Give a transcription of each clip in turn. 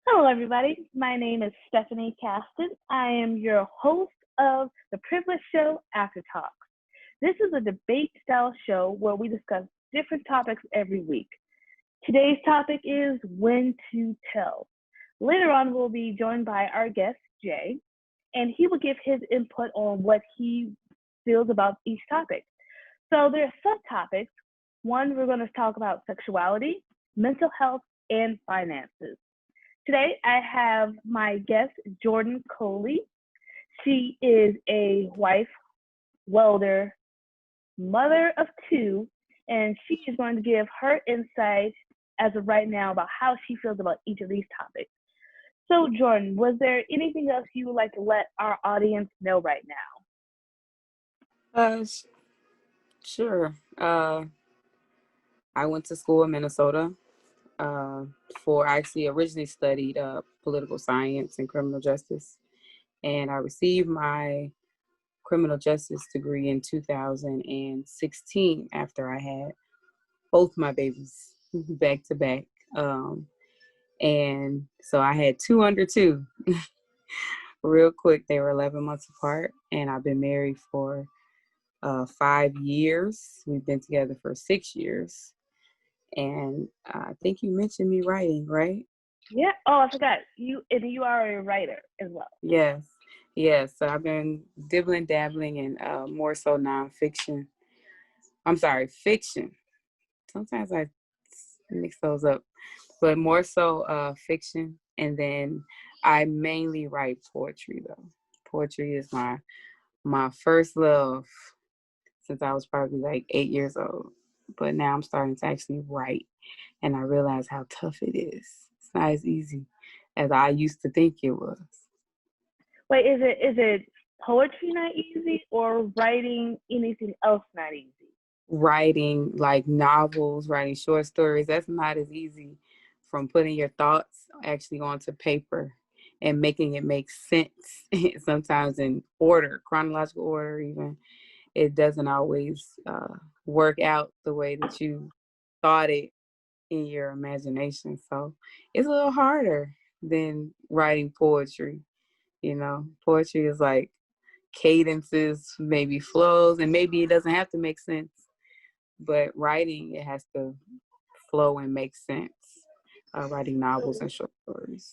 Hello, everybody. My name is Stephanie Caston. I am your host of the Privilege Show After Talks. This is a debate style show where we discuss different topics every week. Today's topic is when to tell. Later on, we'll be joined by our guest, Jay, and he will give his input on what he feels about each topic. So there are subtopics. One, we're going to talk about sexuality, mental health, and finances. Today, I have my guest, Jordan Coley. She is a wife, welder, mother of two, and she is going to give her insight as of right now about how she feels about each of these topics. So, Jordan, was there anything else you would like to let our audience know right now? Sure. I went to school in Minnesota. I actually originally studied political science and criminal justice, and I received my criminal justice degree in 2016 after I had both my babies back to back. And so I had two under two real quick. They were 11 months apart, and I've been married for 5 years. We've been together for 6 years. And I think you mentioned me writing, right? Yeah. Oh, I forgot. You are a writer as well. Yes. So I've been dibbling, dabbling in more so nonfiction. I'm sorry, fiction. Sometimes I mix those up, but more so fiction. And then I mainly write poetry though. Poetry is my first love since I was probably like 8 years old. But now I'm starting to actually write, and I realize how tough it is. It's not as easy as I used to think it was. Wait, is it poetry not easy or writing anything else not easy? Writing like novels, writing short stories, that's not as easy from putting your thoughts actually onto paper and making it make sense sometimes in order, chronological order even. It doesn't always work out the way that you thought it in your imagination. So it's a little harder than writing poetry. Poetry is like cadences, maybe flows, and maybe it doesn't have to make sense. But writing, it has to flow and make sense. Writing novels and short stories.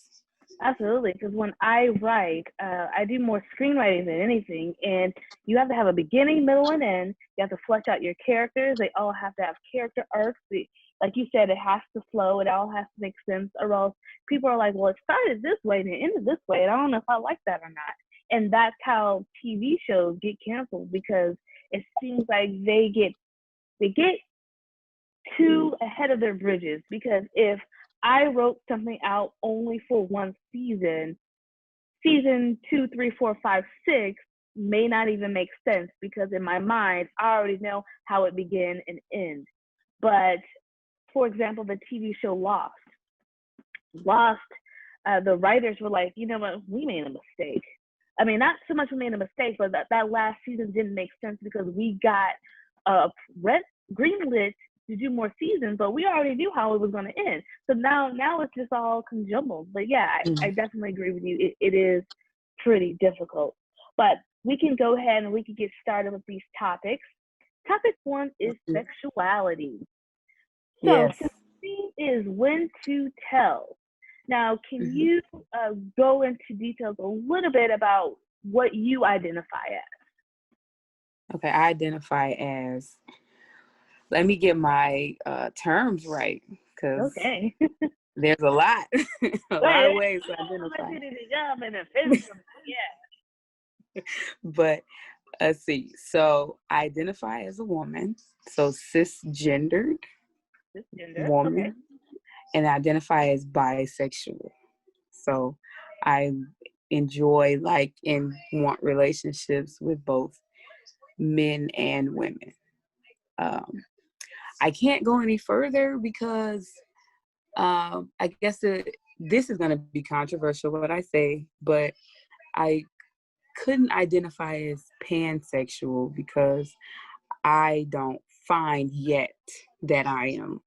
Absolutely, because when I write, I do more screenwriting than anything, and you have to have a beginning, middle, and end. You have to flesh out your characters. They all have to have character arcs. Like you said, it has to flow. It all has to make sense, or else people are like, well, it started this way and it ended this way, and I don't know if I like that or not. And that's how TV shows get canceled, because it seems like they get too ahead of their bridges, because if I wrote something out only for one season 2, 3, 4, 5, 6 may not even make sense, because in my mind, I already know how it began and ends. But for example, the TV show Lost, the writers were like, you know what, we made a mistake. I mean, not so much we made a mistake, but that last season didn't make sense because we got greenlit to do more seasons, but we already knew how it was going to end. So now it's just all conjumbled. But yeah, I definitely agree with you. It is pretty difficult. But we can go ahead and we can get started with these topics. Topic 1 is sexuality. So Yes. the theme is when to tell. Now, can you go into details a little bit about what you identify as? Okay, I identify as, let me get my terms right, because there's a lot, lot of ways to identify. Yeah. But let's see. So I identify as a woman, so cisgendered woman, okay. And I identify as bisexual. So I enjoy and want relationships with both men and women. I can't go any further because I guess this is going to be controversial what I say, but I couldn't identify as pansexual because I don't find yet that I am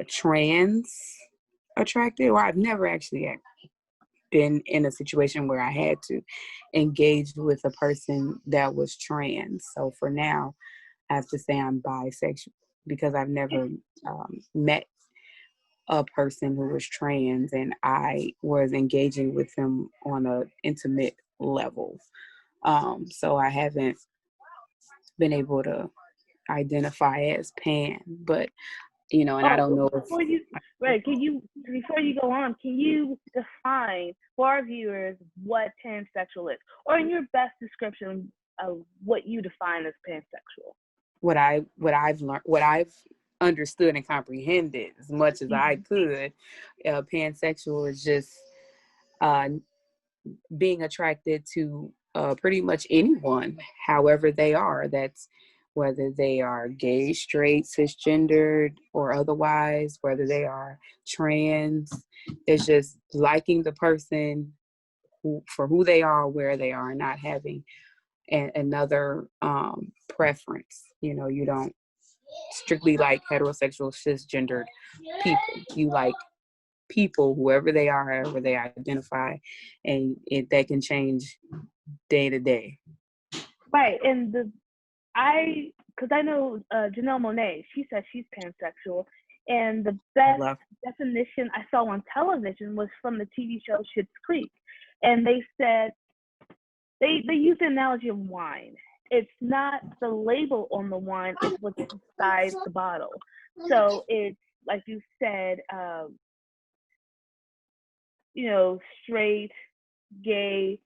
trans attracted, or I've never actually been in a situation where I had to engage with a person that was trans. So for now, I have to say I'm bisexual because I've never met a person who was trans and I was engaging with them on an intimate level. So I haven't been able to identify as pan, but and I don't know if before you go on, can you define for our viewers what pansexual is, or in your best description of what you define as pansexual? what I've learned, what I've understood and comprehended as much as I could. Pansexual is just uh, being attracted to pretty much anyone, however they are. That's whether they are gay, straight, cisgendered, or otherwise, whether they are trans. It's just liking the person for who they are, where they are, and not having another preference. You don't strictly like heterosexual, cisgendered people. You like people, whoever they are, however they identify, and that can change day to day. Right, and because I know Janelle Monáe, she says she's pansexual, and the best definition I saw on television was from the TV show Schitt's Creek, and they said they used the analogy of wine. It's not the label on the wine; it's what's inside the bottle. So it's like you said, straight, gay,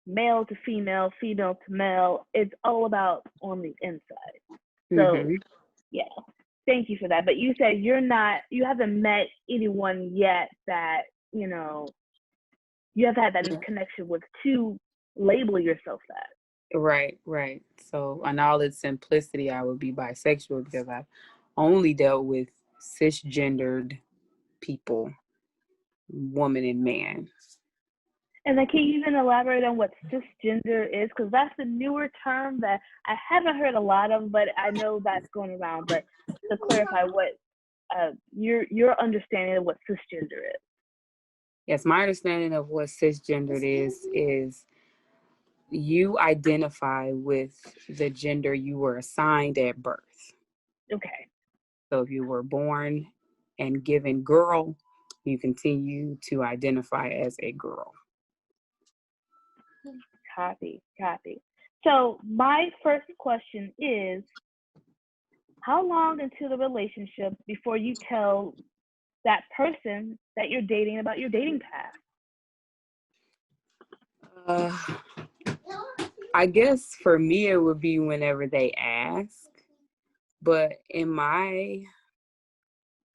male to female, female to male. It's all about on the inside. So yeah, thank you for that. But you said you haven't met anyone yet that, you have had that connection with to label yourself that. Right. So in all its simplicity, I would be bisexual because I've only dealt with cisgendered people, woman and man. And then can you even elaborate on what cisgender is? Because that's a newer term that I haven't heard a lot of, but I know that's going around. But to clarify what your understanding of what cisgender is. Yes, my understanding of what cisgendered is you identify with the gender you were assigned at birth. Okay. So if you were born and given girl, you continue to identify as a girl. Copy. So my first question is, how long into the relationship before you tell that person that you're dating about your dating path? I guess for me, it would be whenever they ask. But in my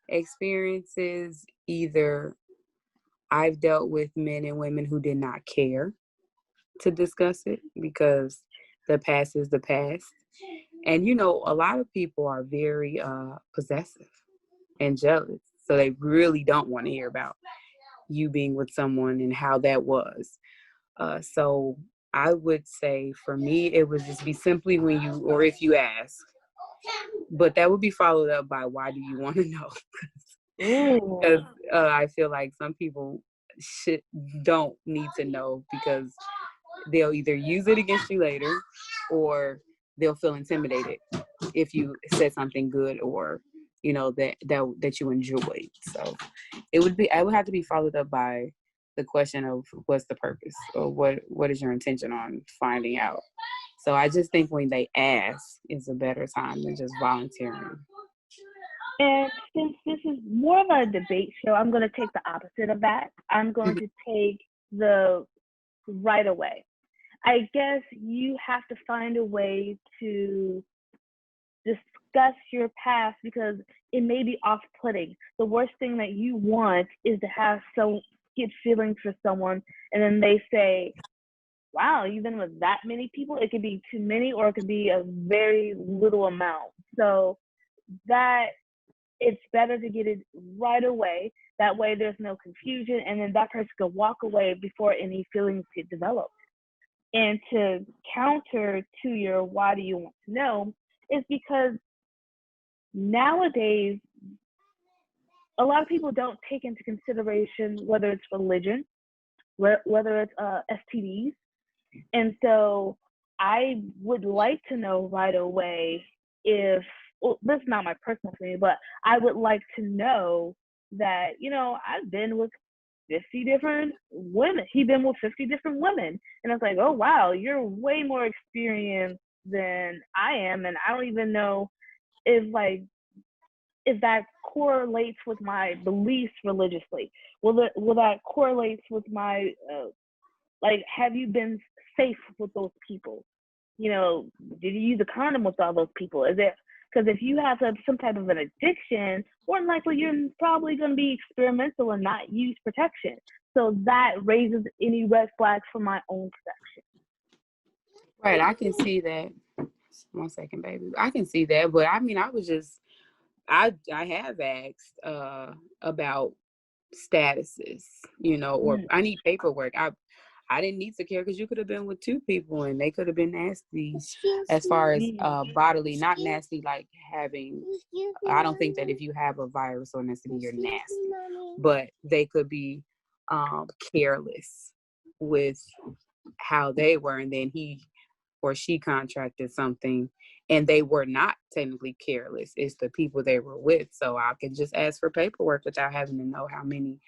experiences, either I've dealt with men and women who did not care to discuss it because the past is the past. And, a lot of people are very possessive and jealous. So they really don't want to hear about you being with someone and how that was. So I would say for me, it would just be simply when you, or if you ask, but that would be followed up by, why do you want to know? Because I feel like some people don't need to know because they'll either use it against you later or they'll feel intimidated if you said something good or that you enjoyed. So I would have to be followed up by the question of what's the purpose or what is your intention on finding out. So I just think when they ask is a better time than just volunteering. And since this is more of a debate show, I'm going to take the opposite of that. I'm going to take the right away. I guess you have to find a way to discuss your past because it may be off-putting. The worst thing that you want is to have get feelings for someone and then they say, wow, you've been with that many people? It could be too many or it could be a very little amount. So that it's better to get it right away. That way there's no confusion and then that person can walk away before any feelings get developed. And to counter to your why do you want to know is because nowadays a lot of people don't take into consideration whether it's religion, whether it's STDs. And so I would like to know right away if, well, this is not my personal opinion, but I would like to know that, I've been with 50 different women. He's been with 50 different women. And it's like, oh, wow, you're way more experienced than I am. And I don't even know if that correlates with my beliefs religiously. Will that correlates with my, have you been safe with those people? Did you use a condom with all those people? Is it, because if you have some type of an addiction, more than likely you're probably going to be experimental and not use protection. So that raises any red flags for my own protection. Right, I can see that. 1 second, baby. I can see that, but I mean, I have asked about statuses, or I need paperwork. I didn't need to care because you could have been with 2 people and they could have been nasty as far as bodily, not nasty like having, I don't think that if you have a virus or an STD, you're nasty, but they could be careless with how they were, and then he or she contracted something and they were not technically careless. It's the people they were with. So I could just ask for paperwork without having to know how many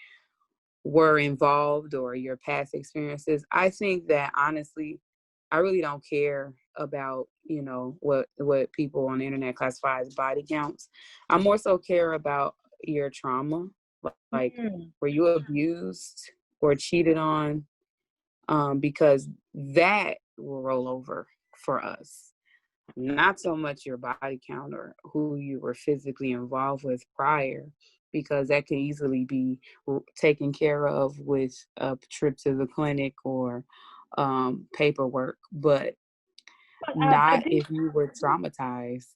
were involved or your past experiences. I think that honestly, I really don't care about, what people on the internet classify as body counts. I more so care about your trauma, like were you abused or cheated on? Because that will roll over for us. Not so much your body count or who you were physically involved with prior, because that can easily be taken care of with a trip to the clinic or paperwork, but not if you were traumatized.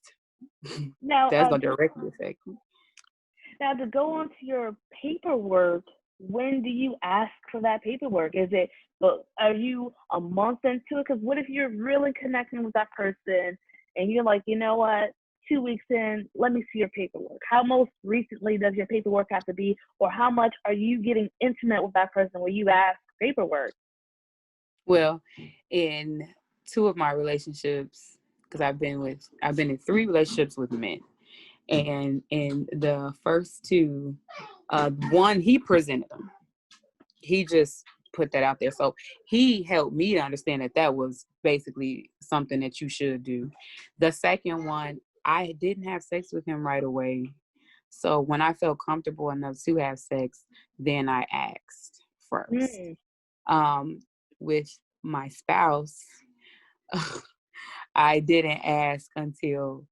Now, that's going to directly affect you. Now, to go on to your paperwork, when do you ask for that paperwork? Are you a month into it? Because what if you're really connecting with that person and you're like, you know what, 2 weeks in, let me see your paperwork. How most recently does your paperwork have to be, or how much are you getting intimate with that person where you ask paperwork? Well, in 2 of my relationships, because I've been in 3 relationships with men, and in the first 2, one, he presented them. He just put that out there. So he helped me to understand that was basically something that you should do. The second one, I didn't have sex with him right away. So when I felt comfortable enough to have sex, then I asked first. With my spouse, I didn't ask until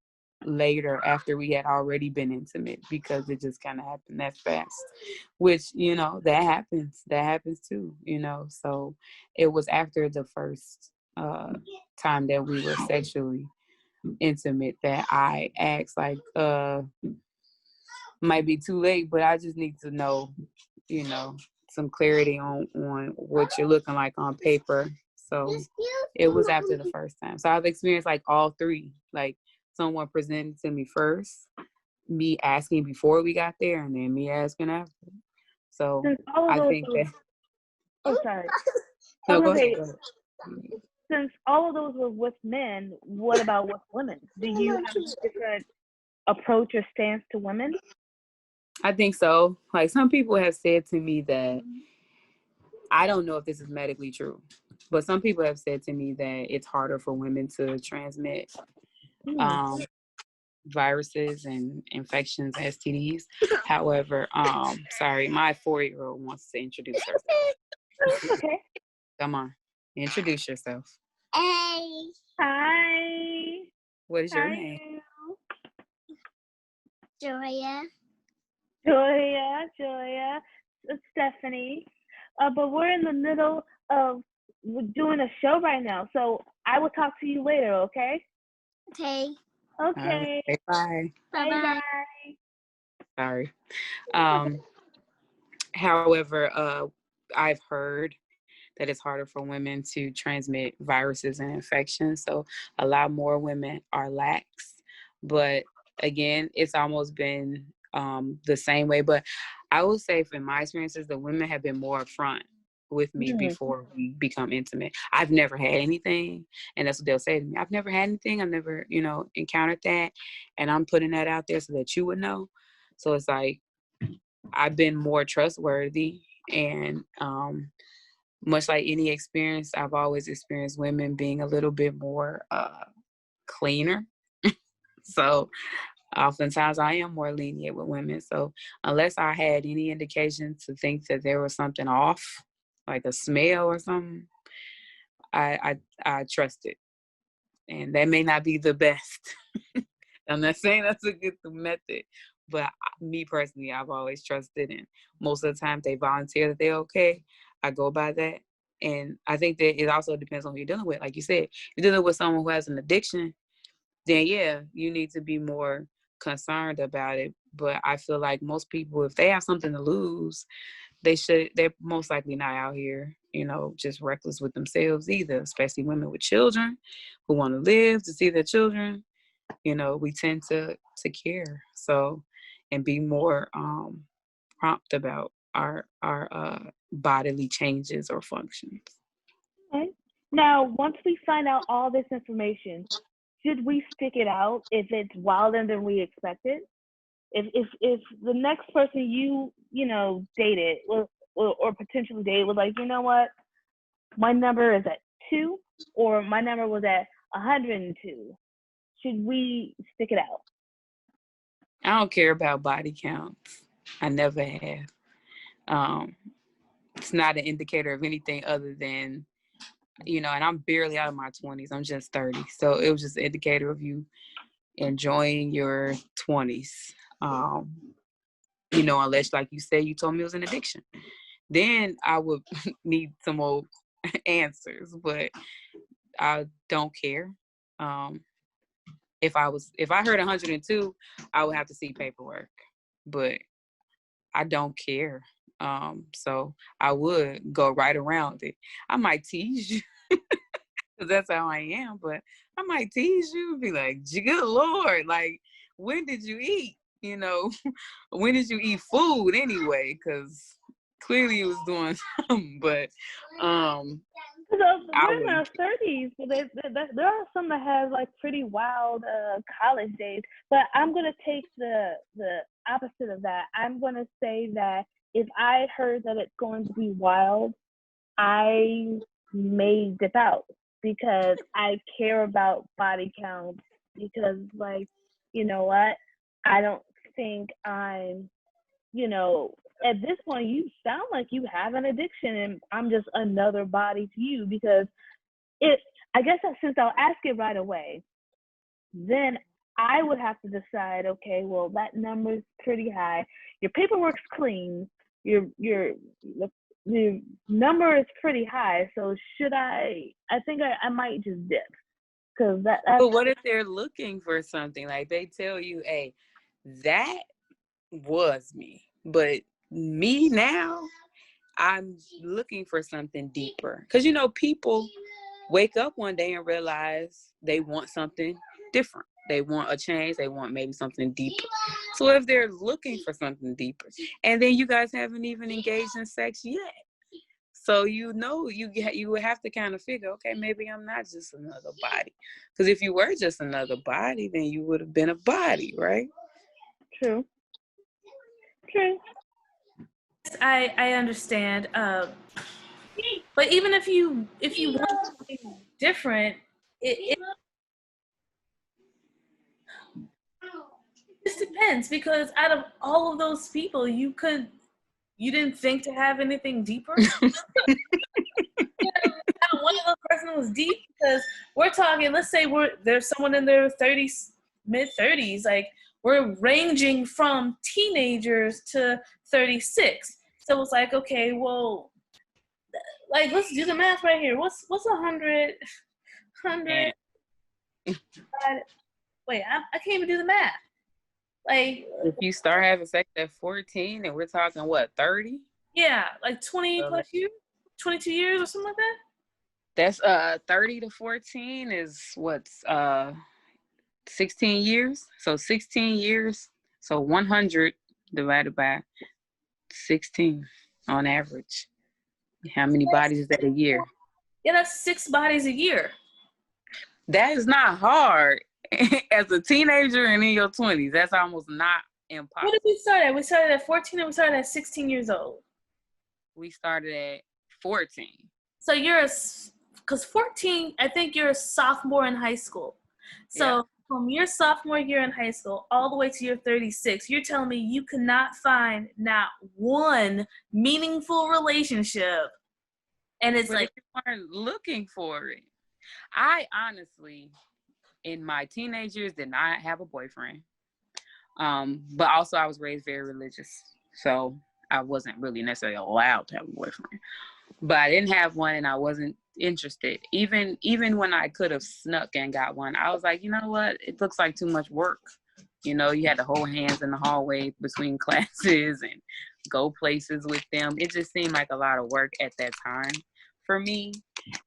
later after we had already been intimate, because it just kind of happened that fast, which, that happens too, so it was after the first time that we were sexually intimate that I asked, might be too late, but I just need to know, some clarity on what you're looking like on paper. So it was after the first time. So I've experienced all 3, someone presented to me first, me asking before we got there, and then me asking after. So I think that. Oh, sorry. No, go ahead. Since all of those were with men, what about with women? Do you have a different approach or stance to women? I think so. Some people have said to me that, I don't know if this is medically true, but some people have said to me that it's harder for women to transmit viruses and infections, STDs. However, sorry, my 4-year-old wants to introduce herself. Okay. Come on, introduce yourself. Hey. Hi. What is your name? Julia. Julia. Stephanie. But we're in the middle of doing a show right now, so I will talk to you later, okay? Okay. Okay. Bye. Bye-bye. Sorry. However, I've heard that it's harder for women to transmit viruses and infections. So a lot more women are lax. But again, it's almost been the same way. But I would say from my experiences, the women have been more upfront with me before we become intimate. I've never had anything, and that's what they'll say to me. I've never had anything. I've never, encountered that, and I'm putting that out there so that you would know. So it's like I've been more trustworthy, and much like any experience, I've always experienced women being a little bit more cleaner. So oftentimes I am more lenient with women. So unless I had any indication to think that there was something off, like a smell or something, I trust it. And that may not be the best. I'm not saying that's a good method, but me personally, I've always trusted, and most of the time they volunteer that they're okay. I go by that. And I think that it also depends on who you're dealing with. Like you said, you're dealing with someone who has an addiction, then yeah, you need to be more concerned about it. But I feel like most people, if they have something to lose, they're most likely not out here, just reckless with themselves either, especially women with children who want to live to see their children. We tend to care. So, and be more prompt about our bodily changes or functions. Okay. Now, once we find out all this information, should we stick it out if it's wilder than we expected? If the next person you dated or potentially dated was like, you know what, my number is at 2, or my number was at 102, should we stick it out? I don't care about body counts. I never have. It's not an indicator of anything other than, and I'm barely out of my 20s. I'm just 30. So it was just an indicator of you enjoying your 20s. Unless, like you said, you told me it was an addiction. Then I would need some more answers, but I don't care. If I heard 102, I would have to see paperwork, but I don't care. So I would go right around it. I might tease you because that's how I am, but I might tease you and be like, good Lord, like, when did you eat? When did you eat food anyway? Because clearly you was doing something, but we're in our 30s, so there are some that have like pretty wild college days. But I'm gonna take the opposite of that. I'm gonna say that if I heard that it's going to be wild, I may dip out because I care about body counts. Because, like, you know what? I don't think I'm, at this point, you sound like you have an addiction, and I'm just another body to you. Because I guess that since I'll ask it right away, then I would have to decide, okay, well, that number's pretty high. Your paperwork's clean. Your number is pretty high. So should I think I might just dip. Because that's... But what if they're looking for something? Like, they tell you, hey, that was me. But me now, I'm looking for something deeper. Because, people wake up one day and realize they want something different. They want a change. They want maybe something deeper. So if they're looking for something deeper, and then you guys haven't even engaged in sex yet, so you would have to kind of figure, okay, maybe I'm not just another body. Because if you were just another body, then you would have been a body, right? True. I understand. But even if you want something different, it just depends, because out of all of those people, you didn't think to have anything deeper. Not one of those person was deep, because we're talking. Let's say there's someone in their 30s, mid 30s, like we're ranging from teenagers to 36. So it's like, okay, well, like, let's do the math right here. What's 100? Wait, I can't even do the math. Like, if you start having sex at 14, and we're talking what, 30? Yeah, like 20 plus years, 22 years or something like that. That's 30 to 14 is what's 16 years. So 16 years. So 100 divided by 16 on average. How many bodies is that a year? Yeah, that's 6 bodies a year. That is not hard. As a teenager and in your 20s, that's almost not impossible. What did we start at? We started at 14 and we started at 16 years old. We started at 14. So because 14, I think you're a sophomore in high school. So from your sophomore year in high school all the way to your 36, you're telling me you could not find not one meaningful relationship. And it's like, you weren't looking for it. I honestly, in my teenage years, did not have a boyfriend. But also I was raised very religious. So I wasn't really necessarily allowed to have a boyfriend. But I didn't have one and I wasn't interested. Even when I could have snuck and got one, I was like, you know what? It looks like too much work. You know, you had to hold hands in the hallway between classes and go places with them. It just seemed like a lot of work at that time for me.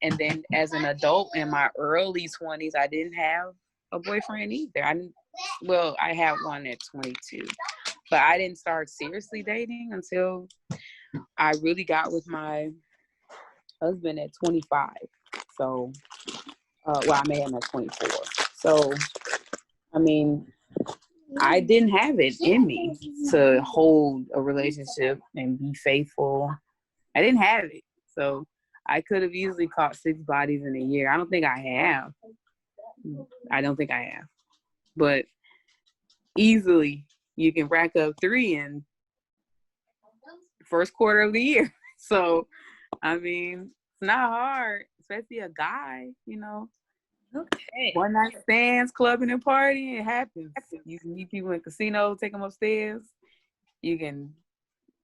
And then as an adult in my early 20s, I didn't have a boyfriend either. I had one at 22, but I didn't start seriously dating until I really got with my husband at 25. So, I met him at 24. So, I mean, I didn't have it in me to hold a relationship and be faithful. I didn't have it. So I could have easily caught 6 bodies in a year. I don't think I have. But easily you can rack up 3 in the first quarter of the year. So, I mean, it's not hard, especially a guy, you know. okay. One night stands, clubbing and partying, it happens. You can meet people in casinos, take them upstairs. You can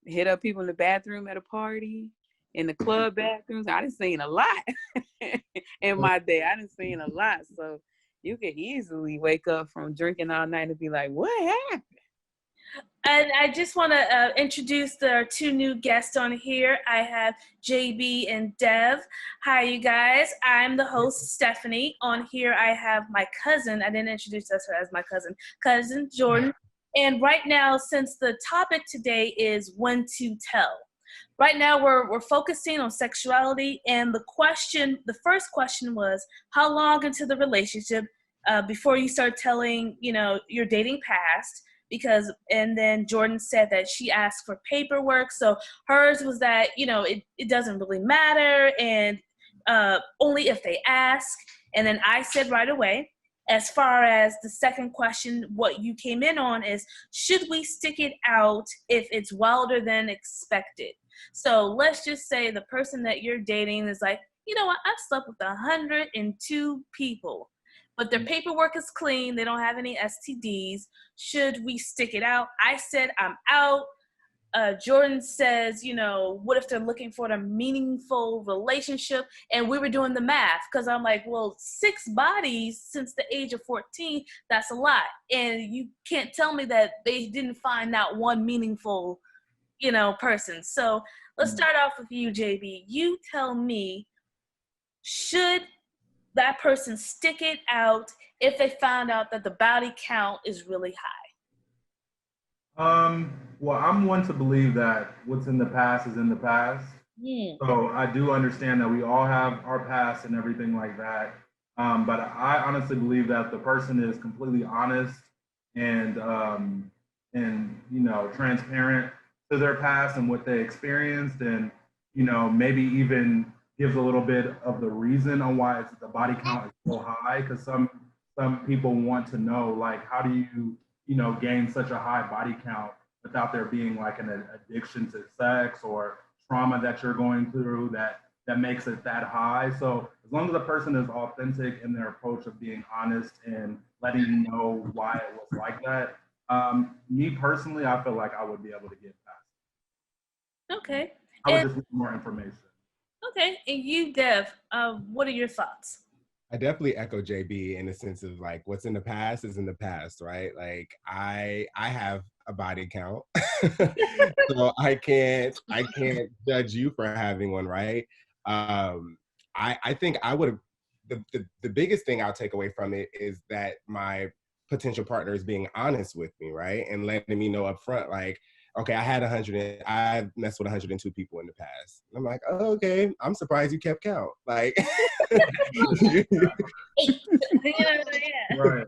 hit up people in the bathroom at a party, in the club bathrooms. I done seen a lot in my day. I done seen a lot. So you can easily wake up from drinking all night and be like, what happened? And I just want to introduce our 2 new guests on here. I have JB and Dev. Hi, you guys. I'm the host, Stephanie. On here, I have my cousin. I didn't introduce her as my cousin Jordan. And right now, since the topic today is when to tell, right now we're focusing on sexuality. And the first question was, how long into the relationship before you start telling, your dating past? And then Jordan said that she asked for paperwork. So hers was that, it doesn't really matter and only if they ask. And then I said right away, as far as the second question, what you came in on is, should we stick it out if it's wilder than expected? So let's just say the person that you're dating is like, you know what, I've slept with 102 people. But their paperwork is clean. They don't have any STDs. Should we stick it out? I said, I'm out. Jordan says, what if they're looking for a meaningful relationship? And we were doing the math because I'm like, well, 6 bodies since the age of 14, that's a lot. And you can't tell me that they didn't find that one meaningful, person. So let's start off with you, JB. You tell me, should that person stick it out if they found out that the body count is really high? Well, I'm one to believe that what's in the past is in the past. So I do understand that we all have our past and everything like that. But I honestly believe that the person is completely honest and transparent to their past and what they experienced, and maybe even gives a little bit of the reason on why the body count is so high, because some people want to know, like, how do you gain such a high body count without there being like an addiction to sex or trauma that you're going through that makes it that high. So as long as the person is authentic in their approach of being honest and letting you know why it was like that, me personally, I feel like I would be able to get past it. Okay. I would just need more information. Okay, and you, Dev, what are your thoughts? I definitely echo JB in the sense of like, what's in the past is in the past, right? Like I have a body count, so I can't judge you for having one, right? I think I would have, the biggest thing I'll take away from it is that my potential partner is being honest with me, right? And letting me know up front, like, okay, I messed with 102 people in the past. I'm like, oh, okay, I'm surprised you kept count. Like, Right.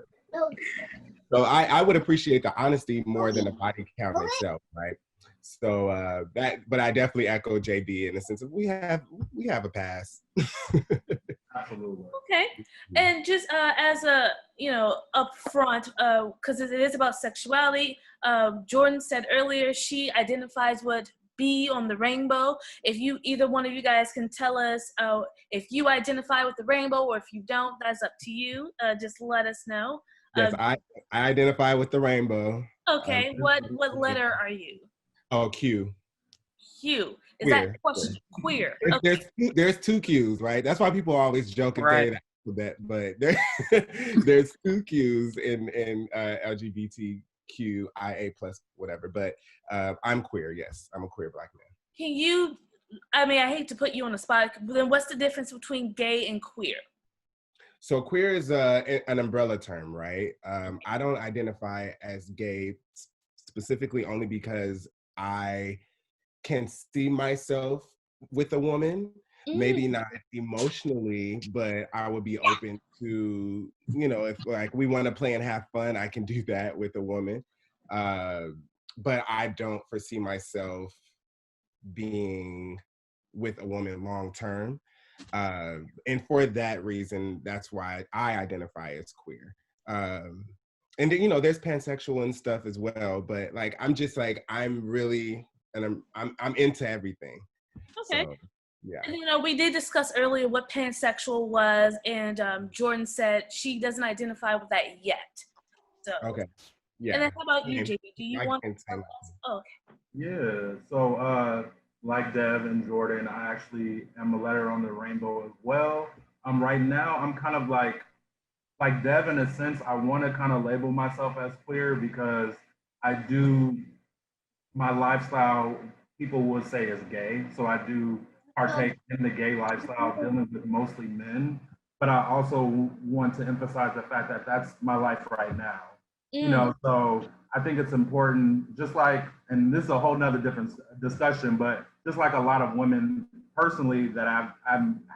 so I would appreciate the honesty more than the body count itself, right? So but I definitely echo JB in the sense of we have a pass. Absolutely. Okay. And just as a, upfront, because it is about sexuality, Jordan said earlier she identifies with B on the rainbow. If either one of you guys can tell us if you identify with the rainbow or if you don't, that's up to you. Just let us know. Yes, I identify with the rainbow. Okay. What letter are you? Oh, Q. Q. Is Queer. that question? Queer. There's two Qs, right? That's why people always joke and say that, but there's two Qs in LGBTQIA plus whatever. But I'm queer. Yes, I'm a queer Black man. Can you? I mean, I hate to put you on the spot, but then what's the difference between gay and queer? So queer is an umbrella term, right? I don't identify as gay specifically only because I can see myself with a woman, maybe not emotionally, but I would be open to, if like we want to play and have fun, I can do that with a woman. But I don't foresee myself being with a woman long term. And for that reason, that's why I identify as queer. And there's pansexual and stuff as well, but like I'm really, and I'm into everything. Okay. So, yeah. And, we did discuss earlier what pansexual was, and Jordan said she doesn't identify with that yet. So. Okay. Yeah. And then how about you, JB? Do you want to tell us? Oh, okay. Yeah. So, like Dev and Jordan, I actually am a letter on the rainbow as well. Right now, I'm kind of like Dev in a sense. I want to kind of label myself as queer because my lifestyle, people would say is gay. So I do partake in the gay lifestyle, dealing with mostly men. But I also want to emphasize the fact that that's my life right now. So I think it's important, just like, and this is a whole nother different discussion, but just like a lot of women personally that I've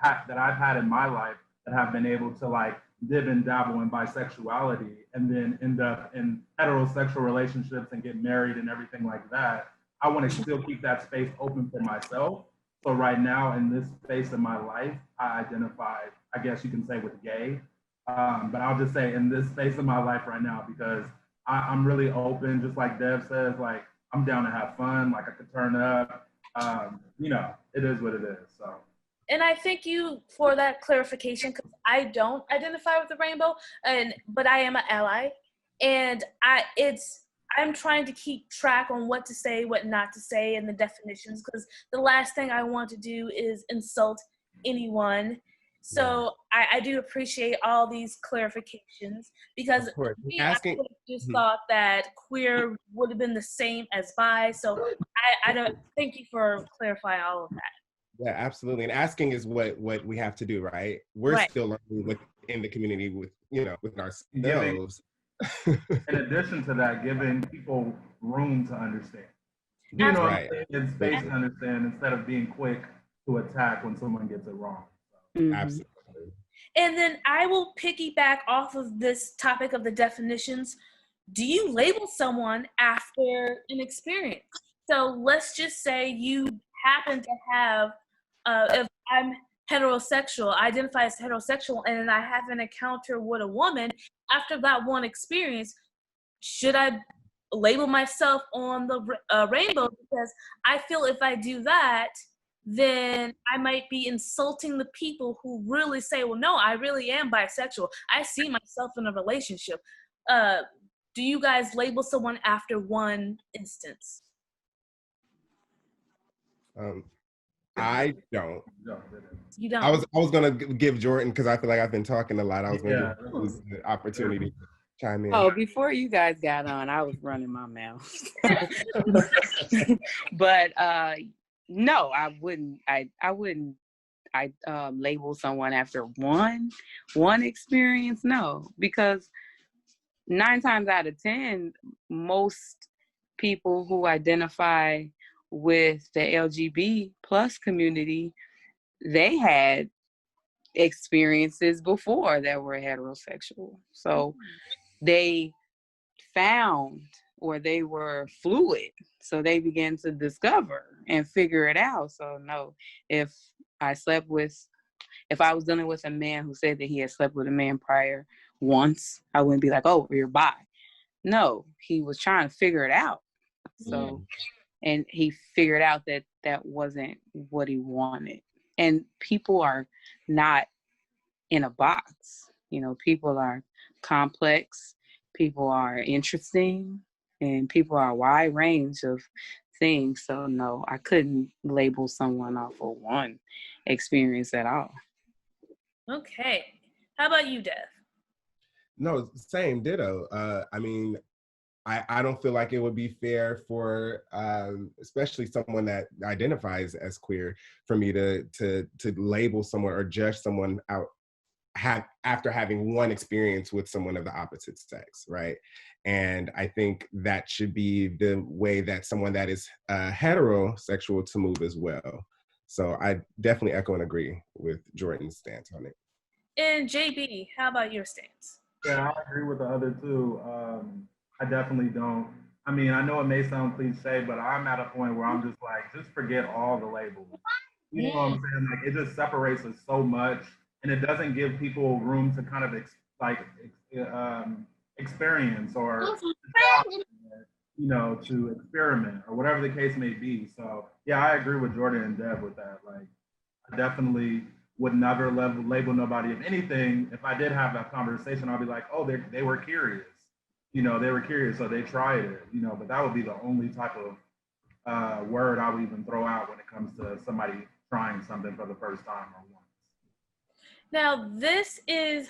had in my life that have been able to like dib and dabble in bisexuality and then end up in heterosexual relationships and get married and everything like that. I want to still keep that space open for myself. So right now in this space of my life, I identify, I guess you can say, with gay. But I'll just say in this space of my life right now, because I'm really open, just like Dev says, like I'm down to have fun, like I could turn up, it is what it is, so. And I thank you for that clarification because I don't identify with the rainbow, but I am an ally, and I'm trying to keep track on what to say, what not to say, and the definitions because the last thing I want to do is insult anyone. So I do appreciate all these clarifications because me, I just thought that queer would have been the same as bi. So I don't thank you for clarifying all of that. Yeah, absolutely. And asking is what we have to do, right? We're still learning within the community with ourselves. In addition to that, giving people room to understand. And space to understand instead of being quick to attack when someone gets it wrong. Mm-hmm. Absolutely. And then I will piggyback off of this topic of the definitions. Do you label someone after an experience? So let's just say you happen to have, if I'm heterosexual, I identify as heterosexual, and then I have an encounter with a woman after that one experience, should I label myself on the rainbow? Because I feel if I do that, then I might be insulting the people who really say, well, no, I really am bisexual. I see myself in a relationship. Do you guys label someone after one instance? I don't. You don't? I was gonna give Jordan, because I feel like I've been talking a lot. I was gonna give the opportunity to chime in. Oh, before you guys got on, I was running my mouth. But no, I wouldn't. I wouldn't. Label someone after one experience. No, because 9 times out of 10, most people who identify with the LGBT plus community, they had experiences before that were heterosexual. So they found, or they were fluid. So they began to discover and figure it out. So no, if I was dealing with a man who said that he had slept with a man prior once, I wouldn't be like, oh, you're bi. No, he was trying to figure it out. So, and he figured out that that wasn't what he wanted. And people are not in a box. You know, people are complex, people are interesting, and people are a wide range of things. So no, I couldn't label someone off of one experience at all. Okay. How about you, Dev? No, same, ditto. I mean, I don't feel like it would be fair for, especially someone that identifies as queer, for me to label someone or judge someone out after having one experience with someone of the opposite sex, right? And I think that should be the way that someone that is heterosexual to move as well. So I definitely echo and agree with Jordan's stance on it. And JB, how about your stance? Yeah, I agree with the other two. I definitely don't. I mean, I know it may sound cliche, but I'm at a point where I'm just like, just forget all the labels. You know what I'm saying? Like, it just separates us so much, and it doesn't give people room to kind of experience or, you know, to experiment or whatever the case may be. So yeah, I agree with Jordan and Deb with that. Like, I definitely would never label nobody of anything. If I did have that conversation, I'd be like, oh, they were curious. You know, they were curious, so they tried it, you know, but that would be the only type of word I would even throw out when it comes to somebody trying something for the first time or once. Now, this is,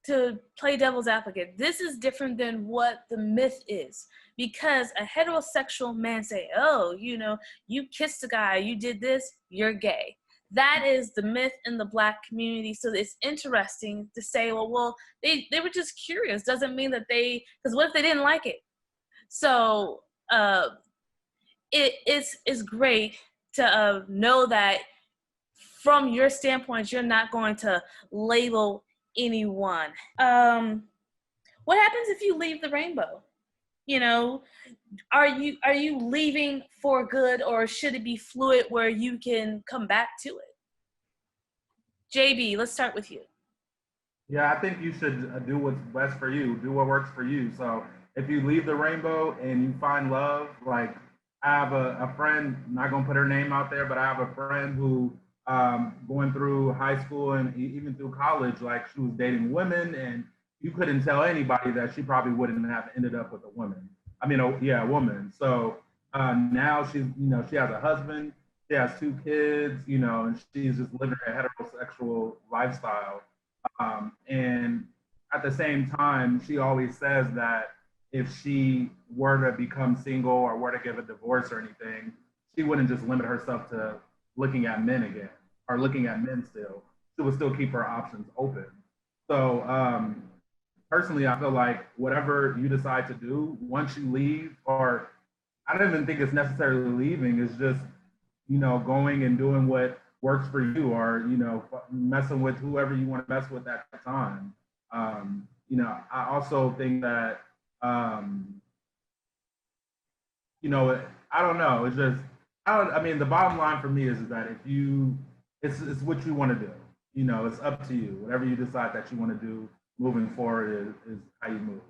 to play devil's advocate, this is different than what the myth is, because a heterosexual man say, oh, you know, you kissed a guy, you did this, you're gay. That is the myth in the Black community. So it's interesting to say, well, they were just curious. Doesn't mean that because what if they didn't like it? So it's great to know that from your standpoint, you're not going to label anyone. What happens if you leave the rainbow? You know, are you leaving for good, or should it be fluid where you can come back to it? JB, let's start with you. Yeah, I think you should do what's best for you, do what works for you. So if you leave the rainbow and you find love, like I have a friend, I'm not gonna put her name out there, but I have a friend who going through high school and even through college, like she was dating women, and you couldn't tell anybody that she probably wouldn't have ended up with a woman. A woman. So now she's, you know, she has a husband, she has 2 kids, you know, and she's just living a heterosexual lifestyle. And at the same time, she always says that if she were to become single or were to give a divorce or anything, she wouldn't just limit herself to looking at men again or looking at men still. She would still keep her options open. So personally, I feel like whatever you decide to do, once you leave, or I don't even think it's necessarily leaving, it's just, you know, going and doing what works for you, or, you know, messing with whoever you want to mess with at the time. You know, I also think that, you know, I don't know. It's just, I mean, the bottom line for me is that if you, it's what you want to do. You know, it's up to you. Whatever you decide that you want to do moving forward is how you move.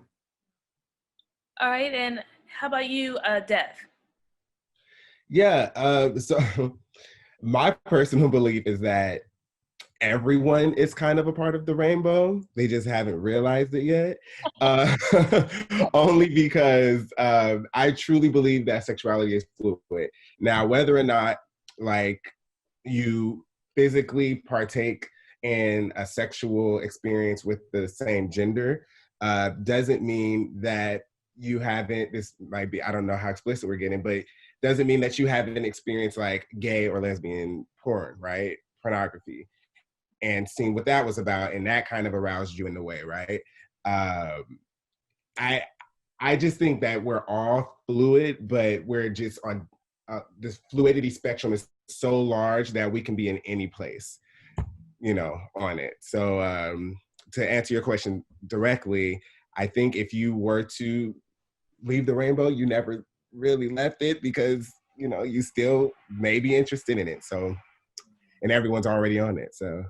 All right, and how about you, Dev? Yeah, so my personal belief is that everyone is kind of a part of the rainbow. They just haven't realized it yet. Only because I truly believe that sexuality is fluid. Now, whether or not like you physically partake in a sexual experience with the same gender doesn't mean that you haven't, this might be, I don't know how explicit we're getting, but doesn't mean that you haven't experienced like gay or lesbian porn, right? Pornography. And seeing what that was about, and that kind of aroused you in a way, right? I I just think that we're all fluid, but we're just on this fluidity spectrum is so large that we can be in any place, you know, on it. So to answer your question directly, I think if you were to leave the rainbow, you never really left it because, you know, you still may be interested in it. So, and everyone's already on it. So.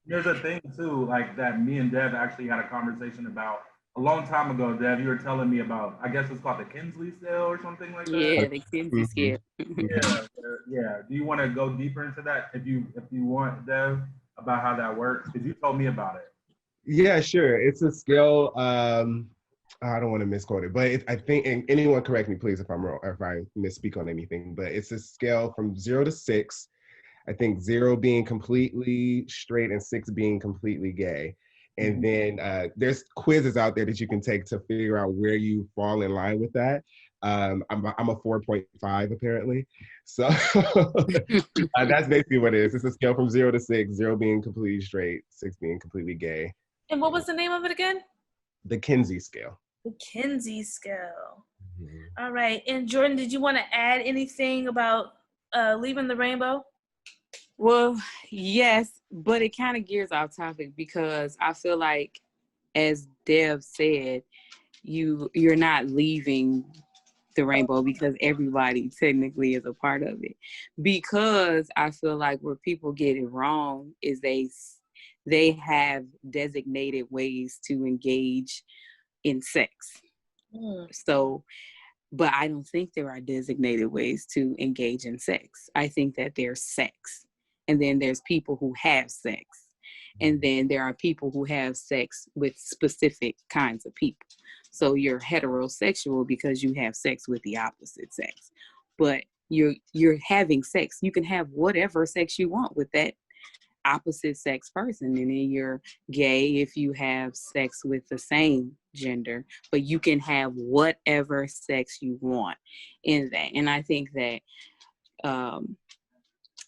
There's a thing too, like that me and Dev actually had a conversation about a long time ago. Dev, you were telling me about, I guess it's called the Kinsley scale or something like that. Yeah, the Kinsey scale. Yeah. Do you want to go deeper into that if you want, Dev, about how that works? Because you told me about it. Yeah, sure. It's a scale. I don't want to misquote it, but I think, and anyone correct me, please, if I'm wrong, or if I misspeak on anything, but it's a scale from 0 to 6. I think 0 being completely straight and 6 being completely gay. And then there's quizzes out there that you can take to figure out where you fall in line with that. I'm a 4.5 apparently. So that's basically what it is. It's a scale from 0 to 6, 0 being completely straight, 6 being completely gay. And what was the name of it again? The Kinsey scale. The Kinsey scale. All right. And Jordan, did you want to add anything about leaving the rainbow? Well, yes, but it kind of gears off topic because I feel like, as Dev said, you're not leaving the rainbow because everybody technically is a part of it. Because I feel like where people get it wrong is they have designated ways to engage in sex. So, but I don't think there are designated ways to engage in sex. I think that there's sex. And then there's people who have sex. And then there are people who have sex with specific kinds of people. So you're heterosexual because you have sex with the opposite sex. But you're having sex. You can have whatever sex you want with that opposite sex person. And then you're gay if you have sex with the same gender. But you can have whatever sex you want in that. And I think that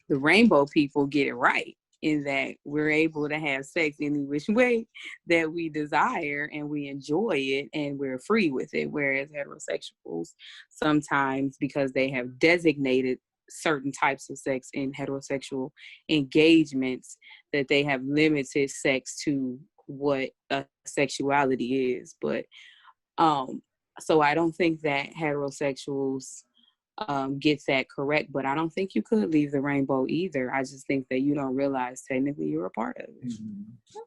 the rainbow people get it right in that we're able to have sex any which way that we desire and we enjoy it and we're free with it. Whereas heterosexuals sometimes, because they have designated certain types of sex in heterosexual engagements, that they have limited sex to what a sexuality is. But so I don't think that heterosexuals get that correct, but I don't think you could leave the rainbow either. I just think that you don't realize technically you're a part of it.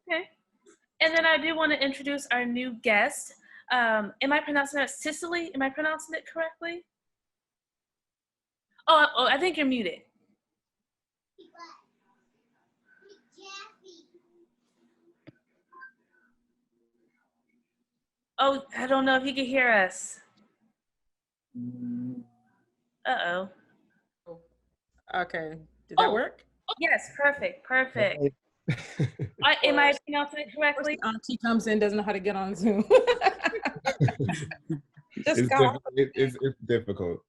Okay. And then I do want to introduce our new guest. Am I pronouncing that Cecily? Am I pronouncing it correctly? Oh, I think you're muted. Oh, I don't know if you can hear us. Uh-oh. Okay. Did that work? Yes, perfect. Am I pronouncing it correctly? Auntie comes in, doesn't know how to get on Zoom. It's difficult.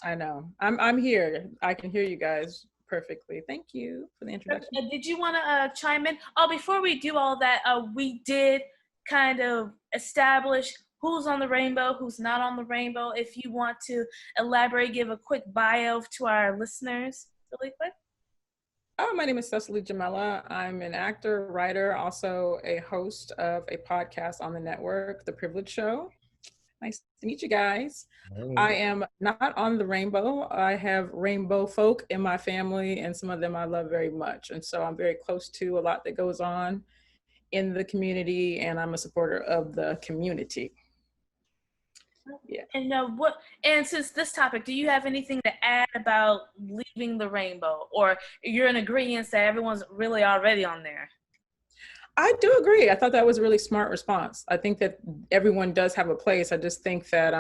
I know. I'm here. I can hear you guys perfectly. Thank you for the introduction. Did you want to chime in? Oh, before we do all that, we did kind of establish who's on the rainbow, who's not on the rainbow. If you want to elaborate, give a quick bio to our listeners really quick. Oh, my name is Cecily Jamelia. I'm an actor, writer, also a host of a podcast on the network, The Privilege Show. Nice to meet you guys. I am not on the rainbow. I have rainbow folk in my family, and some of them I love very much. And so I'm very close to a lot that goes on in the community, and I'm a supporter of the community. Yeah. And since this topic, do you have anything to add about leaving the rainbow, or you're in agreement that everyone's really already on there? I do agree. I thought that was a really smart response. I think that everyone does have a place. I just think that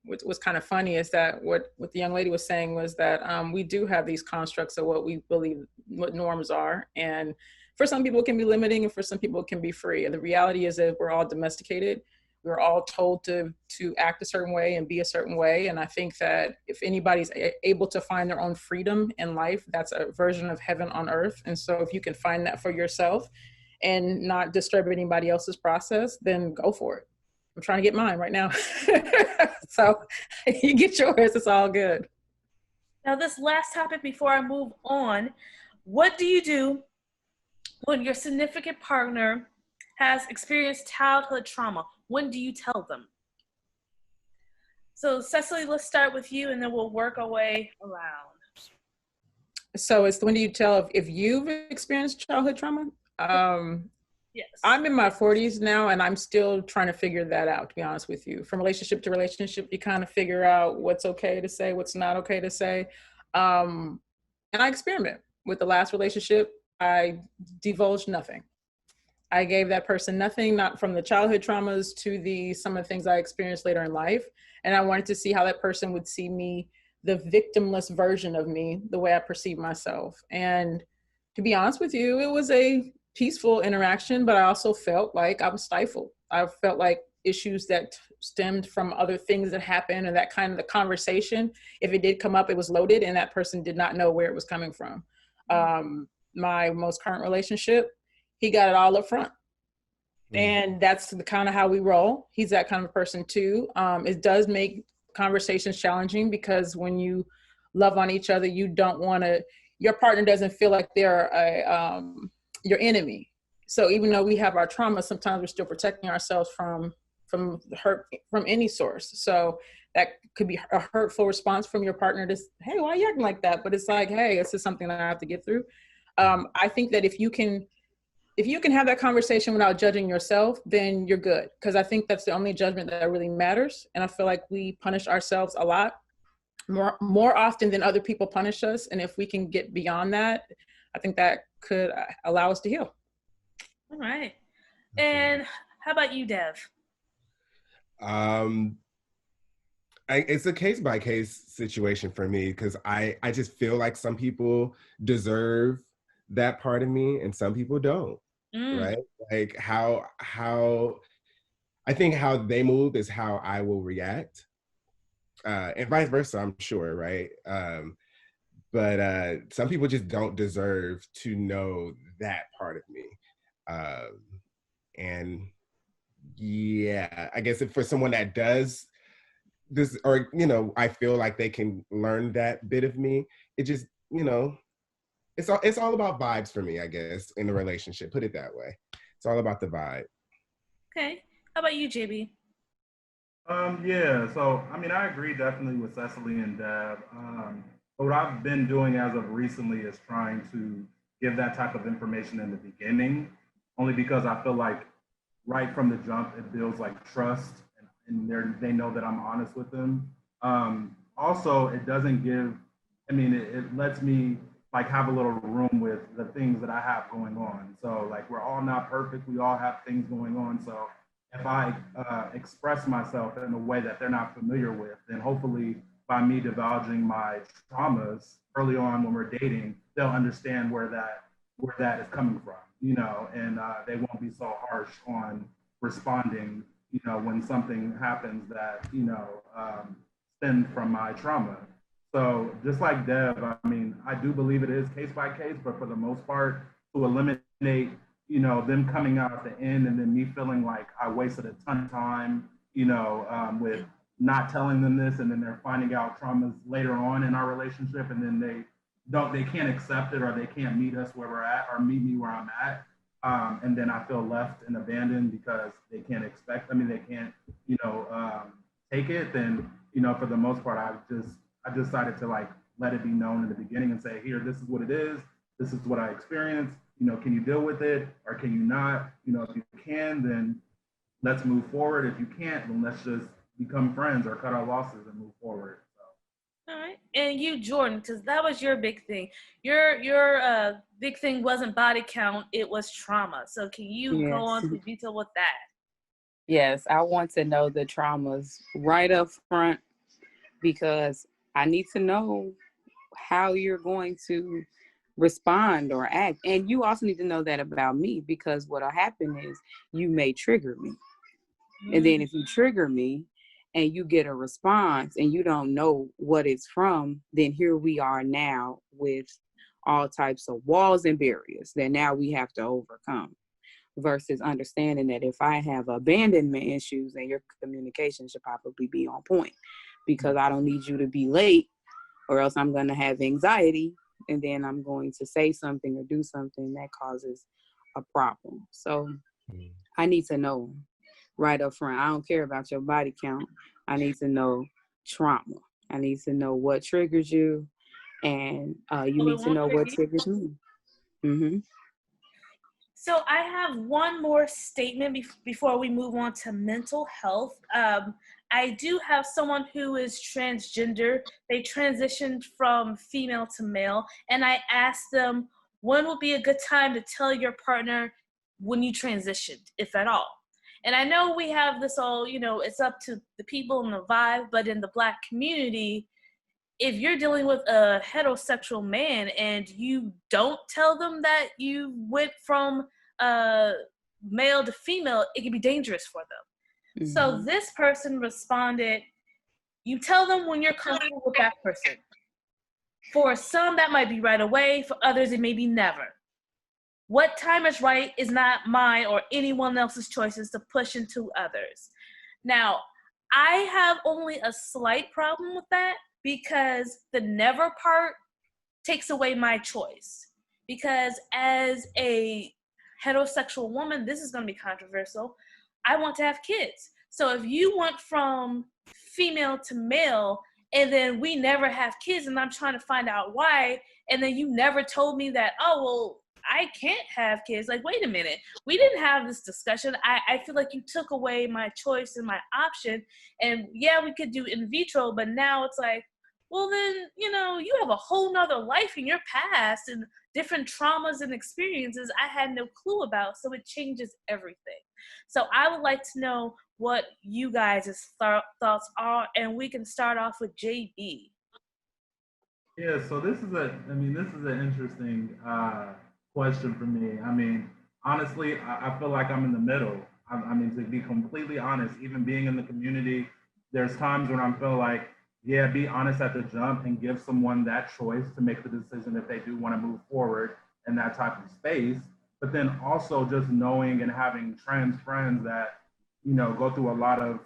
what was kind of funny is that what the young lady was saying was that we do have these constructs of what we believe what norms are. And for some people it can be limiting, and for some people it can be free. And the reality is that we're all domesticated. We're all told to act a certain way and be a certain way. And I think that if anybody's able to find their own freedom in life, that's a version of heaven on earth. And so if you can find that for yourself and not disturb anybody else's process, then go for it. I'm trying to get mine right now. So you get yours, it's all good. Now, this last topic before I move on, what do you do when your significant partner has experienced childhood trauma? When do you tell them? So, Cecily, let's start with you, and then we'll work our way around. So it's when do you tell if you've experienced childhood trauma? Yes. I'm in my 40s now, and I'm still trying to figure that out, to be honest with you. From relationship to relationship, you kind of figure out what's okay to say, what's not okay to say. And I experiment. With the last relationship, I divulged nothing. I gave that person nothing, not from the childhood traumas to some of the things I experienced later in life. And I wanted to see how that person would see me, the victimless version of me, the way I perceive myself. And to be honest with you, it was a peaceful interaction, but I also felt like I was stifled. I felt like issues that stemmed from other things that happened, and that kind of the conversation, if it did come up, it was loaded and that person did not know where it was coming from. My most current relationship, he got it all up front. And that's the kind of how we roll. He's that kind of person too. It does make conversations challenging because when you love on each other, you don't want to, your partner doesn't feel like they're your enemy. So even though we have our trauma, sometimes we're still protecting ourselves from hurt from any source. So that could be a hurtful response from your partner to, hey, why are you acting like that? But it's like, hey, this is something that I have to get through. I think that if you can have that conversation without judging yourself, then you're good. Because I think that's the only judgment that really matters. And I feel like we punish ourselves a lot more often than other people punish us. And if we can get beyond that, I think that could allow us to heal. All right. And how about you, Dev? It's a case by case situation for me because I just feel like some people deserve that part of me and some people don't. Right? Like how I think how they move is how I will react. And vice versa, I'm sure, right? But some people just don't deserve to know that part of me. And yeah, I guess if for someone that does this, or, you know, I feel like they can learn that bit of me, it just, you know, it's all about vibes for me, I guess, in a relationship, put it that way. It's all about the vibe. Okay. How about you, JB? Yeah, so I mean, I agree definitely with Cecily and Deb. But what I've been doing as of recently is trying to give that type of information in the beginning, only because I feel like right from the jump, it builds like trust and they know that I'm honest with them. Also, it doesn't give, I mean, it lets me like have a little room with the things that I have going on. So like we're all not perfect. We all have things going on. So if I express myself in a way that they're not familiar with, then hopefully by me divulging my traumas early on when we're dating, they'll understand where that is coming from, you know, and they won't be so harsh on responding, you know, when something happens that, you know, stemmed from my trauma. So just like Dev, I mean, I do believe it is case by case, but for the most part, to eliminate, you know, them coming out at the end and then me feeling like I wasted a ton of time, you know, with not telling them this, and then they're finding out traumas later on in our relationship, and then they can't accept it, or they can't meet us where we're at, or meet me where I'm at, and then I feel left and abandoned because they can't you know, take it. Then, you know, for the most part, I decided to like let it be known in the beginning and say, here, this is what it is. This is what I experienced. You know, can you deal with it or can you not? You know, if you can, then let's move forward. If you can't, then let's just become friends or cut our losses and move forward. So. All right. And you, Jordan, because that was your big thing. Your big thing wasn't body count, it was trauma. So can you go on to detail with that? Yes, I want to know the traumas right up front because I need to know how you're going to respond or act. And you also need to know that about me because what'll happen is you may trigger me. And then if you trigger me and you get a response and you don't know what it's from, then here we are now with all types of walls and barriers that now we have to overcome. versus understanding that if I have abandonment issues, then your communication should probably be on point, because I don't need you to be late or else I'm going to have anxiety, and then I'm going to say something or do something that causes a problem. So I need to know right up front. I don't care about your body count. I need to know trauma. I need to know what triggers you, and you need to know what triggers me. Mm-hmm. So I have one more statement before we move on to mental health. I do have someone who is transgender. They transitioned from female to male, and I asked them, when would be a good time to tell your partner when you transitioned, if at all? And I know we have this all, it's up to the people and the vibe, but in the Black community, if you're dealing with a heterosexual man and you don't tell them that you went from male to female, it can be dangerous for them. Mm-hmm. So this person responded, you tell them when you're comfortable with that person. For some, that might be right away. For others, it may be never. What time is right is not mine or anyone else's choices to push into others. Now, I have only a slight problem with that, because the never part takes away my choice. Because as a heterosexual woman, this is going to be controversial, I want to have kids. So if you went from female to male and then we never have kids and I'm trying to find out why, and then you never told me that, oh, well, I can't have kids. Like, wait a minute. We didn't have this discussion. I feel like you took away my choice and my option. And yeah, we could do in vitro, but now it's like, well, then, you have a whole nother life in your past and different traumas and experiences I had no clue about. So it changes everything. So I would like to know what you guys' thoughts are, and we can start off with JB. Yeah, so this is an interesting question for me. I mean, honestly, I feel like I'm in the middle. I mean, to be completely honest, even being in the community, there's times when I feel like, yeah, be honest at the jump and give someone that choice to make the decision if they do want to move forward in that type of space. But then also just knowing and having trans friends that, go through a lot of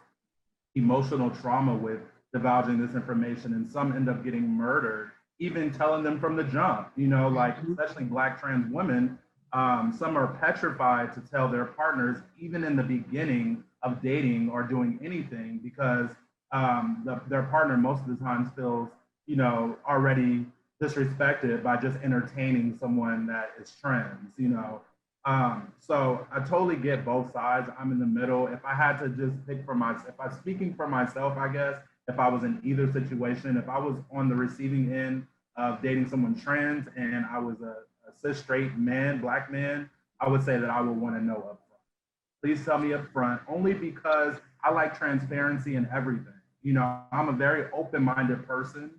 emotional trauma with divulging this information, and some end up getting murdered, even telling them from the jump, like especially Black trans women, some are petrified to tell their partners, even in the beginning of dating or doing anything, because their partner most of the time feels, already disrespected by just entertaining someone that is trans, So I totally get both sides. I'm in the middle. If I had to just pick for myself, if I'm speaking for myself, I guess, if I was in either situation, if I was on the receiving end of dating someone trans and I was a cis straight man, Black man, I would say that I would want to know up front. Please tell me up front, only because I like transparency in everything. I'm a very open-minded person,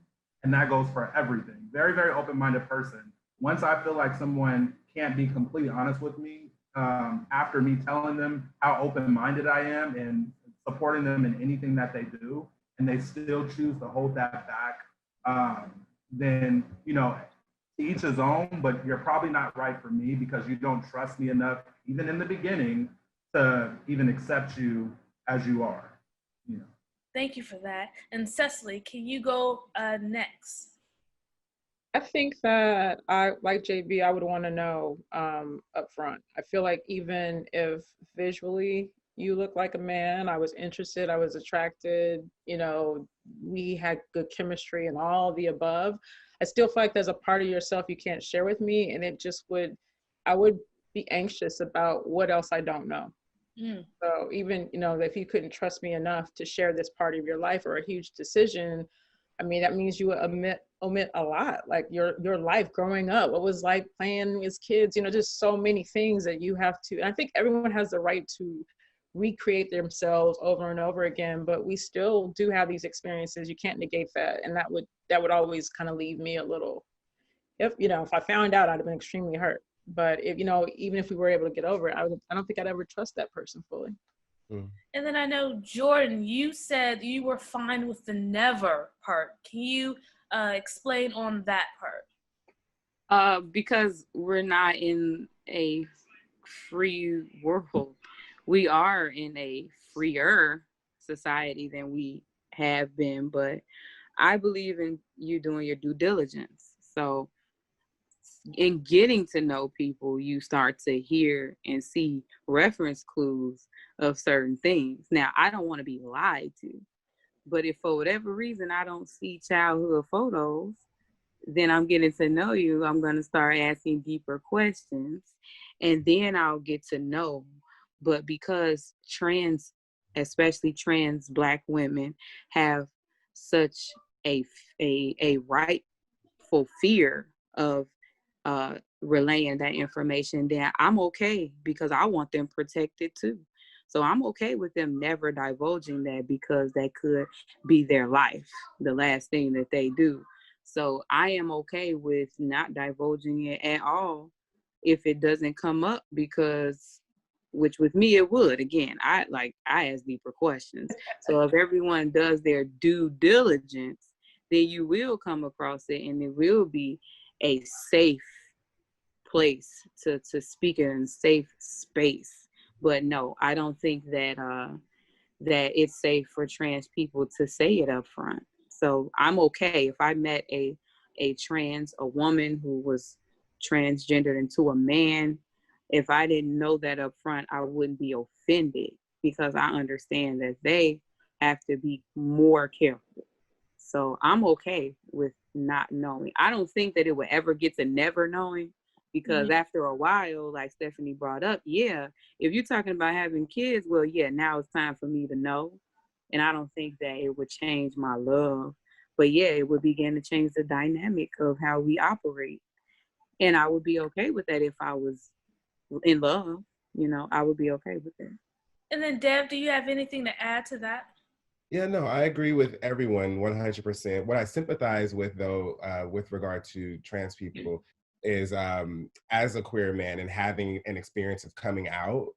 and that goes for everything. Very, very open-minded person. Once I feel like someone can't be completely honest with me, after me telling them how open-minded I am and supporting them in anything that they do, and they still choose to hold that back, then, to each his own, but you're probably not right for me because you don't trust me enough, even in the beginning, to even accept you as you are. Thank you for that. And Cecily, can you go next? I think that like JB, I would want to know up front. I feel like even if visually you look like a man, I was interested, I was attracted, we had good chemistry and all the above, I still feel like there's a part of yourself you can't share with me, and I would be anxious about what else I don't know. So even, if you couldn't trust me enough to share this part of your life or a huge decision, I mean, that means you omit a lot, like your life growing up, what was like playing as kids, just so many things that you have to, and I think everyone has the right to recreate themselves over and over again, but we still do have these experiences. You can't negate that. And that would always kind of leave me a little, if I found out, I'd have been extremely hurt. But if, even if we were able to get over it, I don't think I'd ever trust that person fully. And then I know, Jordan, you said you were fine with the never part. Can you explain on that part? Because we're not in a free world. We are in a freer society than we have been, but I believe in you doing your due diligence. So in getting to know people, you start to hear and see reference clues of certain things. Now, I don't want to be lied to, but if for whatever reason I don't see childhood photos, then I'm getting to know you. I'm going to start asking deeper questions, and then I'll get to know. But because especially trans Black women, have such a rightful fear of relaying that information, then I'm okay because I want them protected too. So I'm okay with them never divulging that because that could be their life, the last thing that they do. So I am okay with not divulging it at all if it doesn't come up, because which with me it would. Again, I ask deeper questions. So if everyone does their due diligence, then you will come across it and it will be a safe place to speak in, safe space. But no, I don't think that that it's safe for trans people to say it up front. So I'm okay if I met a woman who was transgendered into a man. If I didn't know that up front, I wouldn't be offended because I understand that they have to be more careful. So I'm okay with not knowing. I don't think that it would ever get to never knowing, because after a while, like Stephanie brought up, yeah, if you're talking about having kids, well, yeah, now it's time for me to know. And I don't think that it would change my love. But yeah, it would begin to change the dynamic of how we operate. And I would be okay with that if I was in love. You know, I would be okay with that. And then Deb, do you have anything to add to that? Yeah, no, I agree with everyone 100%. What I sympathize with, though, with regard to trans people is as a queer man and having an experience of coming out,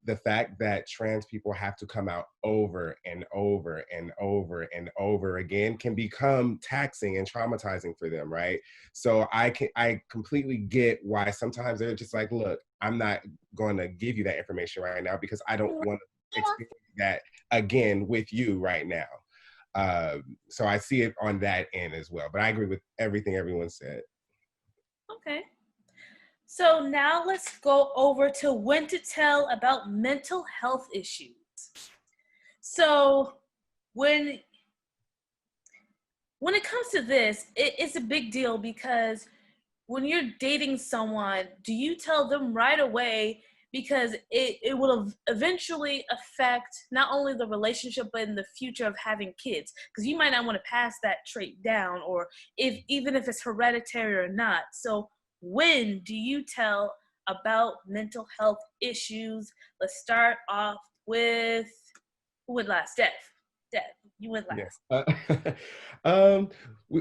the fact that trans people have to come out over and over and over and over again can become taxing and traumatizing for them, right? So I completely get why sometimes they're just like, look, I'm not going to give you that information right now because I don't want to experience that again with you right now. So I see it on that end as well, but I agree with everything everyone said. Okay. So now let's go over to when to tell about mental health issues. So when it comes to this, it's a big deal because when you're dating someone, do you tell them right away? Because it will eventually affect not only the relationship, but in the future of having kids. Because you might not want to pass that trait down, or even if it's hereditary or not. So when do you tell about mental health issues? Let's start off with, who went last? Deb, you went last. Yeah.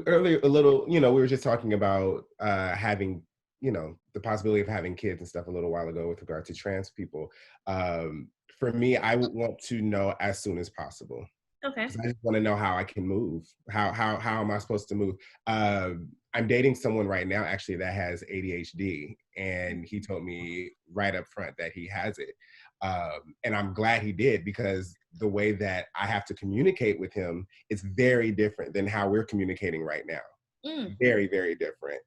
Earlier, a little, we were just talking about having, the possibility of having kids and stuff a little while ago with regard to trans people. For me, I would want to know as soon as possible. Okay. Because I just want to know how I can move. How am I supposed to move? I'm dating someone right now, actually, that has ADHD, and he told me right up front that he has it. And I'm glad he did, because the way that I have to communicate with him is very different than how we're communicating right now. Very, very different.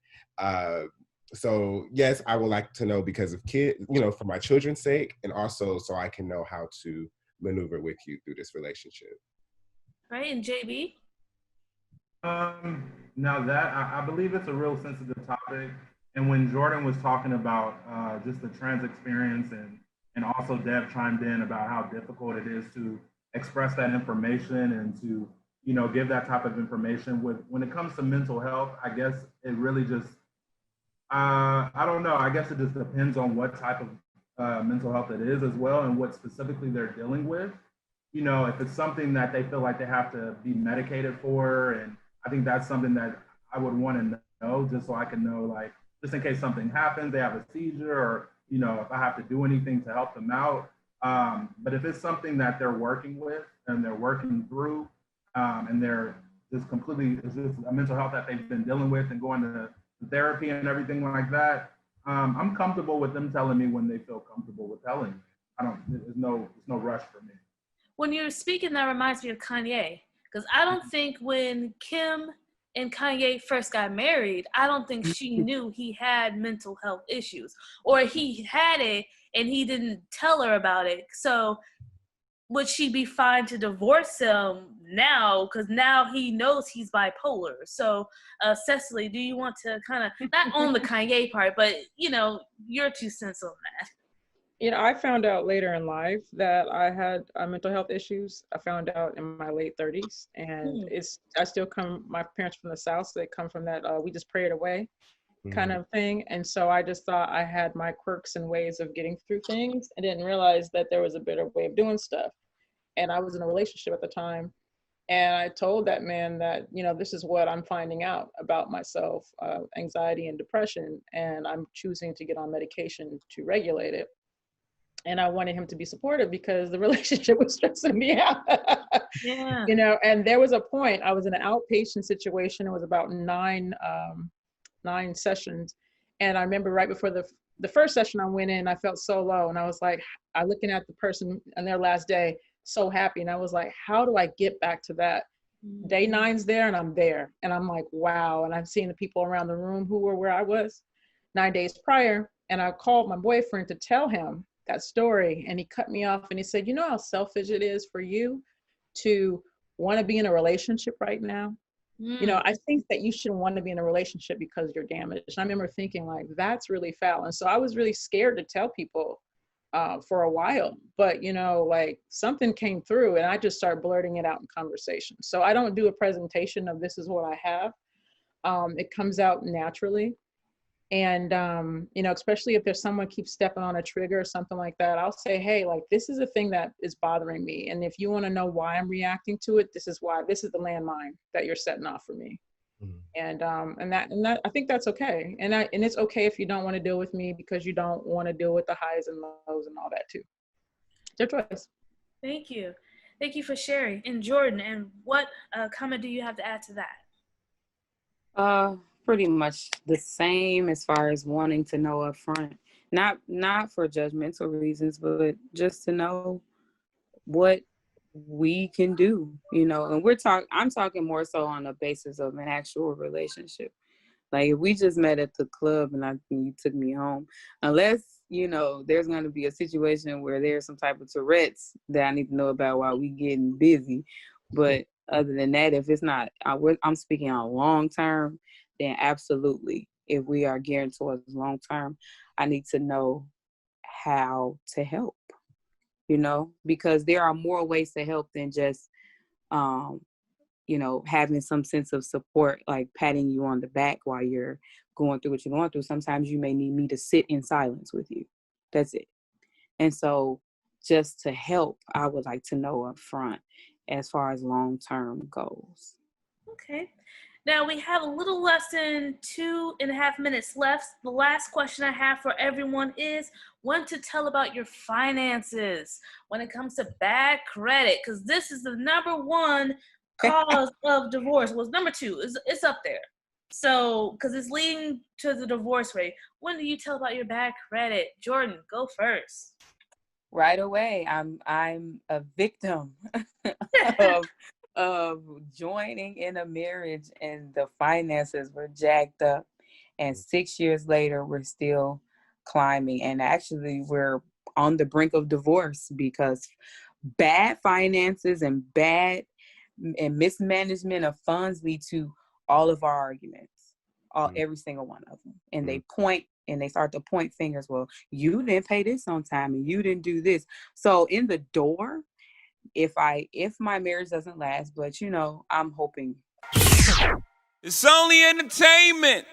So yes, I would like to know because of kids, for my children's sake, and also so I can know how to maneuver with you through this relationship. Right, and JB? Now that I believe it's a real sensitive topic, and when Jordan was talking about just the trans experience, and also Deb chimed in about how difficult it is to express that information and to give that type of information. When it comes to mental health, I guess it really just I don't know. I guess it just depends on what type of mental health it is as well, and what specifically they're dealing with. If it's something that they feel like they have to be medicated for, and I think that's something that I would want to know, just so I can know, like, just in case something happens, they have a seizure, or if I have to do anything to help them out. But if it's something that they're working with and they're working through, and they're just completely, it's just a mental health that they've been dealing with and going to therapy and everything like that, I'm comfortable with them telling me when they feel comfortable with telling me. There's no rush for me. When you're speaking, that reminds me of Kanye, because I don't think when Kim and Kanye first got married, I don't think she knew he had mental health issues, or he had it and he didn't tell her about it. So would she be fine to divorce him now? Because now he knows he's bipolar. So, Cecily, do you want to kind of, not on the Kanye part, but, your 2 cents on that? I found out later in life that I had mental health issues. I found out in my late 30s, and I still my parents from the South, so they come from that we just pray it away kind of thing. And so I just thought I had my quirks and ways of getting through things. I didn't realize that there was a better way of doing stuff. And I was in a relationship at the time. And I told that man that, this is what I'm finding out about myself, anxiety and depression, and I'm choosing to get on medication to regulate it. And I wanted him to be supportive because the relationship was stressing me out. Yeah. And there was a point, I was in an outpatient situation. It was about nine sessions. And I remember right before the first session I went in, I felt so low. And I was like, I looking at the person on their last day, so happy. And I was like, how do I get back to that? Day 9's there and I'm there. And I'm like, wow. And I've seen the people around the room who were where I was 9 days prior. And I called my boyfriend to tell him that story. And he cut me off and he said, you know how selfish it is for you to want to be in a relationship right now? I think that you shouldn't want to be in a relationship because you're damaged. And I remember thinking like, that's really foul. And so I was really scared to tell people for a while, but like something came through and I just started blurting it out in conversation. So I don't do a presentation of this is what I have. It comes out naturally. And, especially if there's someone keeps stepping on a trigger or something like that, I'll say, hey, like, this is a thing that is bothering me. And if you want to know why I'm reacting to it, this is why. This is the landmine that you're setting off for me. And that I think that's okay. And it's okay if you don't want to deal with me because you don't want to deal with the highs and lows and all that too. It's your choice. Thank you. Thank you for sharing. And Jordan, and what comment do you have to add to that? Pretty much the same as far as wanting to know up front, not for judgmental reasons, but just to know what we can do, and I'm talking more so on the basis of an actual relationship. Like if we just met at the club and you took me home, unless, there's going to be a situation where there's some type of Tourette's that I need to know about while we getting busy. But other than that, if it's not, I'm speaking on long term, then absolutely, if we are geared towards long term, I need to know how to help, because there are more ways to help than just, having some sense of support, like patting you on the back while you're going through what you're going through. Sometimes you may need me to sit in silence with you. That's it. And so just to help, I would like to know up front as far as long term goes. Okay. Now we have a little less than 2.5 minutes left. The last question I have for everyone is when to tell about your finances when it comes to bad credit, because this is the number one cause of divorce. Well, number 2 it's up there. So, because it's leading to the divorce rate. When do you tell about your bad credit? Jordan, go first. Right away. I'm a victim of joining in a marriage and the finances were jacked up, and 6 years later we're still climbing, and actually we're on the brink of divorce because bad finances and mismanagement of funds lead to all of our arguments, every single one of them. And they point and they start to point fingers. Well, you didn't pay this on time and you didn't do this. So in the door, if my marriage doesn't last, but I'm hoping. It's only entertainment.